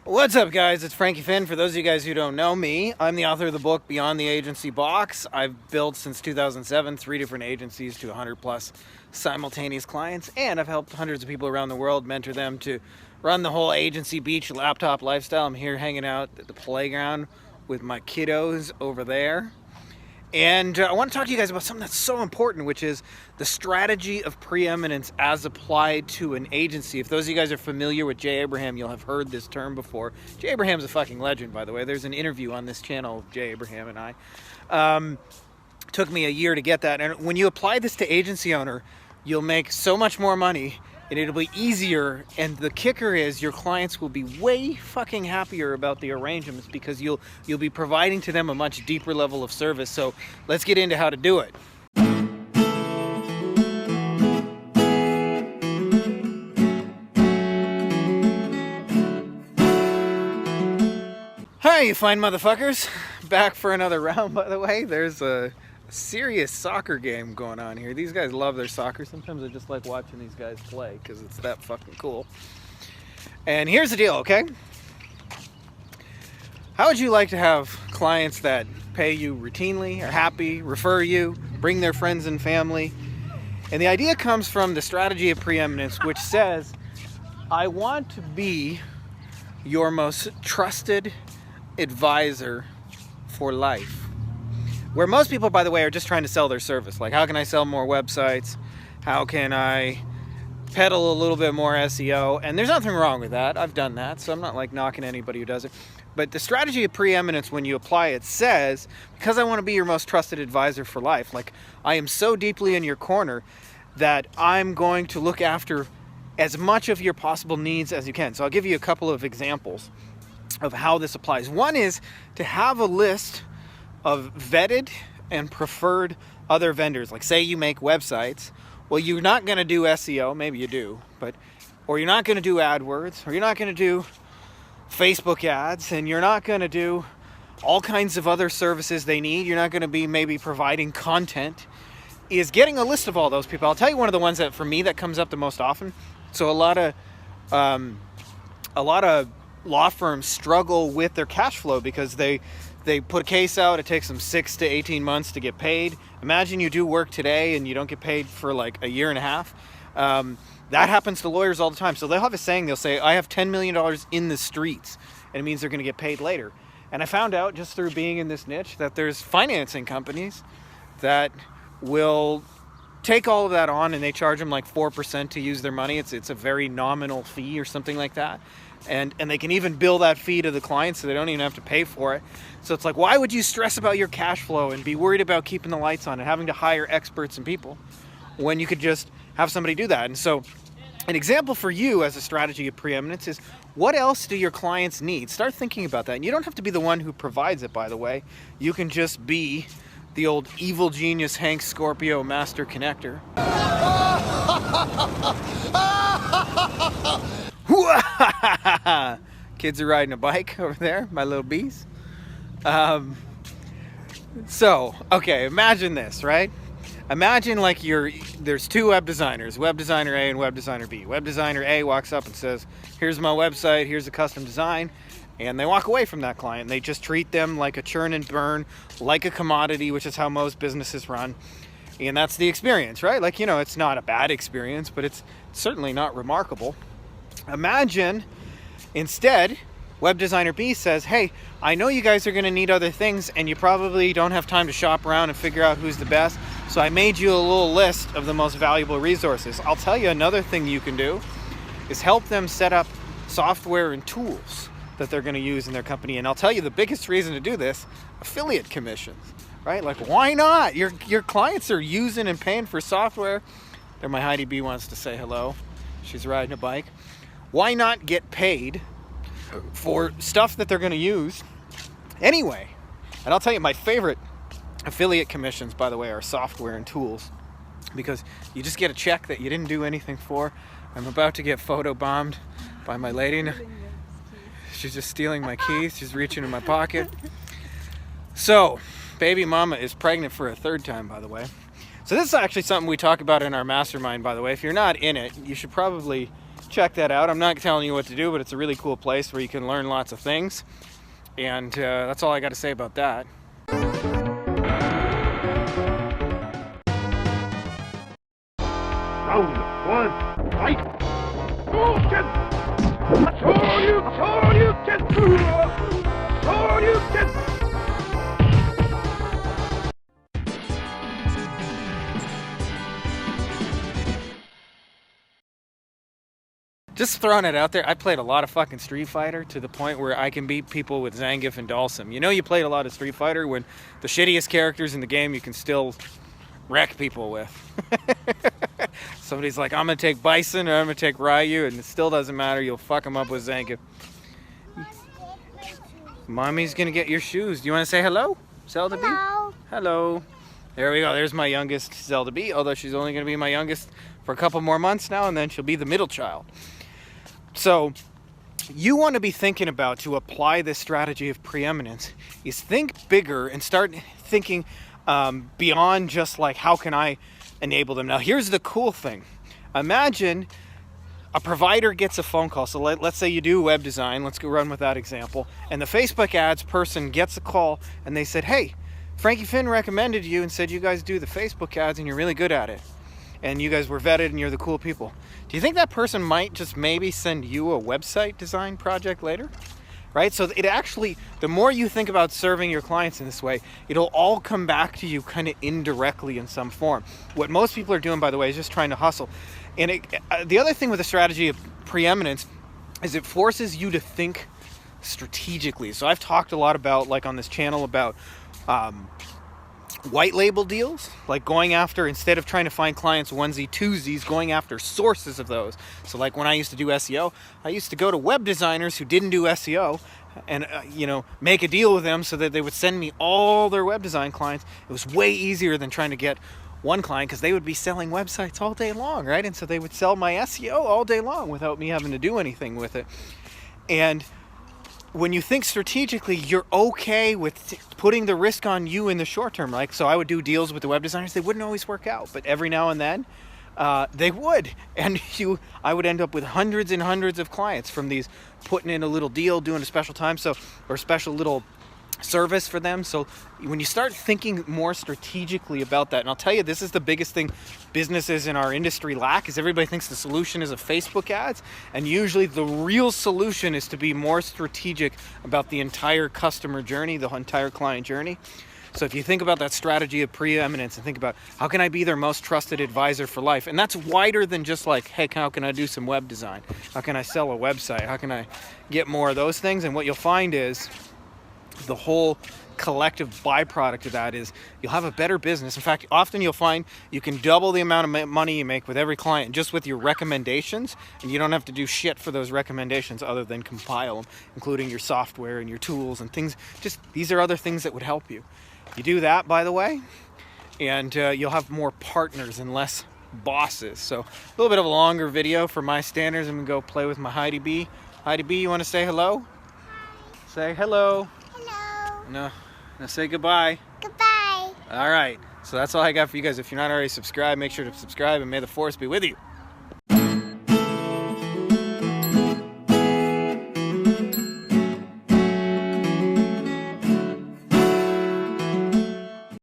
What's up, guys? It's Frankie Finn. For those of you guys who don't know me, I'm the author of the book Beyond the Agency Box. I've built since 2007 3 different agencies to 100 plus simultaneous clients, and I've helped hundreds of people around the world, mentor them to run the whole agency beach laptop lifestyle. I'm here hanging out at the playground with my kiddos over there. And I want to talk to you guys about something that's so important, which is the strategy of preeminence as applied to an agency. If those of you guys are familiar with Jay Abraham, you'll have heard this term before. Jay Abraham's a fucking legend, by the way. There's an interview on this channel of Jay Abraham and I. Took me a year to get that. And when you apply this to agency owner, you'll make so much more money and it'll be easier. And the kicker is your clients will be way fucking happier about the arrangements because you'll be providing to them a much deeper level of service. So let's get into how to do it. Hi, you fine motherfuckers. Back for another round, by the way. There's a serious soccer game going on here. These guys love their soccer. Sometimes I just like watching these guys play because it's that fucking cool. And here's the deal, okay? How would you like to have clients that pay you routinely, are happy, refer you, bring their friends and family? And the idea comes from the strategy of preeminence, which says, I want to be your most trusted advisor for life. Where most people, by the way, are just trying to sell their service. Like, how can I sell more websites? How can I peddle a little bit more SEO? And there's nothing wrong with that. I've done that, so I'm not like knocking anybody who does it. But the strategy of preeminence, when you apply it, says, because I want to be your most trusted advisor for life, like I am so deeply in your corner that I'm going to look after as much of your possible needs as you can. So I'll give you a couple of examples of how this applies. One is to have a list of vetted and preferred other vendors. Like, say you make websites. Well, you're not going to do SEO, maybe you do, or you're not going to do AdWords, or you're not going to do Facebook ads, and you're not going to do all kinds of other services they need. You're not going to be maybe providing content. Is getting a list of all those people. I'll tell you one of the ones that for me that comes up the most often. So a lot of law firms struggle with their cash flow because they put a case out, it takes them 6 to 18 months to get paid. Imagine you do work today and you don't get paid for like a year and a half. That happens to lawyers all the time. So they'll have a saying, they'll say, I have $10 million in the streets, and it means they're going to get paid later. And I found out just through being in this niche that there's financing companies that will take all of that on and they charge them like 4% to use their money. It's a very nominal fee or something like that. And they can even bill that fee to the client so they don't even have to pay for it. So it's like, why would you stress about your cash flow and be worried about keeping the lights on and having to hire experts and people when you could just have somebody do that? And so an example for you as a strategy of preeminence is, what else do your clients need? Start thinking about that. And you don't have to be the one who provides it, by the way. You can just be the old evil genius Hank Scorpio master connector. Kids are riding a bike over there, my little bees. So, okay, imagine this, right? Imagine like there's two web designers, web designer A and web designer B. Web designer A walks up and says, here's my website, here's a custom design. And they walk away from that client. They just treat them like a churn and burn, like a commodity, which is how most businesses run. And that's the experience, right? Like, it's not a bad experience, but it's certainly not remarkable. Imagine instead, web designer B says, hey, I know you guys are going to need other things and you probably don't have time to shop around and figure out who's the best. So I made you a little list of the most valuable resources. I'll tell you another thing you can do is help them set up software and tools that they're going to use in their company. And I'll tell you the biggest reason to do this, affiliate commissions, right? Like, why not? Your clients are using and paying for software. There, my Heidi B wants to say hello. She's riding a bike. Why not get paid for stuff that they're going to use anyway? And I'll tell you, my favorite affiliate commissions, by the way, are software and tools, because you just get a check that you didn't do anything for. I'm about to get photobombed by my lady. She's just stealing my keys. She's reaching in my pocket. So, baby mama is pregnant for a third time, by the way. So this is actually something we talk about in our mastermind, by the way. If you're not in it, you should probably check that out. I'm not telling you what to do, but it's a really cool place where you can learn lots of things. And that's all I got to say about that. Round one, fight! Shoryuken! Shoryuken! Just throwing it out there, I played a lot of fucking Street Fighter to the point where I can beat people with Zangief and Dhalsim. You know you played a lot of Street Fighter when the shittiest characters in the game you can still wreck people with. Somebody's like, I'm gonna take Bison or I'm gonna take Ryu, and it still doesn't matter, you'll fuck them up with Zangief. Mommy's gonna get your shoes. Do you want to say hello, Zelda B? Hello. Hello. There we go, there's my youngest Zelda B, although she's only gonna be my youngest for a couple more months now, and then she'll be the middle child. So you want to be thinking about, to apply this strategy of preeminence, is think bigger and start thinking beyond just like, how can I enable them? Now here's the cool thing. Imagine a provider gets a phone call. So let's say you do web design. Let's go run with that example. And the Facebook ads person gets a call and they said, hey, Frankie Finn recommended you and said you guys do the Facebook ads and you're really good at it. And you guys were vetted and you're the cool people. Do you think that person might just maybe send you a website design project later? Right? So it actually, the more you think about serving your clients in this way, it'll all come back to you kind of indirectly in some form. What most people are doing, by the way, is just trying to hustle. And the other thing with the strategy of preeminence is it forces you to think strategically. So I've talked a lot about, like on this channel, about white label deals, like going after, instead of trying to find clients onesie twosies, going after sources of those. So like when I used to do SEO, I used to go to web designers who didn't do SEO and make a deal with them so that they would send me all their web design clients. It was way easier than trying to get one client, because they would be selling websites all day long, right? And so they would sell my SEO all day long without me having to do anything with it. And when you think strategically, you're okay with putting the risk on you in the short term. Like, so I would do deals with the web designers. They wouldn't always work out, but every now and then they would. And I would end up with hundreds and hundreds of clients from these, putting in a little deal, doing a special time, or special little service for them. So when you start thinking more strategically about that, and I'll tell you, this is the biggest thing businesses in our industry lack, is everybody thinks the solution is a Facebook ads, and usually the real solution is to be more strategic about the entire customer journey, the entire client journey. So if you think about that strategy of preeminence and think about, how can I be their most trusted advisor for life? And that's wider than just like, hey, how can I do some web design? How can I sell a website? How can I get more of those things? And what you'll find is the whole collective byproduct of that is you'll have a better business. In fact, often you'll find you can double the amount of money you make with every client just with your recommendations, and you don't have to do shit for those recommendations other than compile them, including your software and your tools and things. Just, these are other things that would help you. You do that, by the way, and you'll have more partners and less bosses. So a little bit of a longer video for my standards. I'm gonna go play with my Heidi B. Heidi B, you want to say hello? Say hello. Hello. No, say goodbye. Goodbye. All right. So that's all I got for you guys. If you're not already subscribed, make sure to subscribe, and may the force be with you.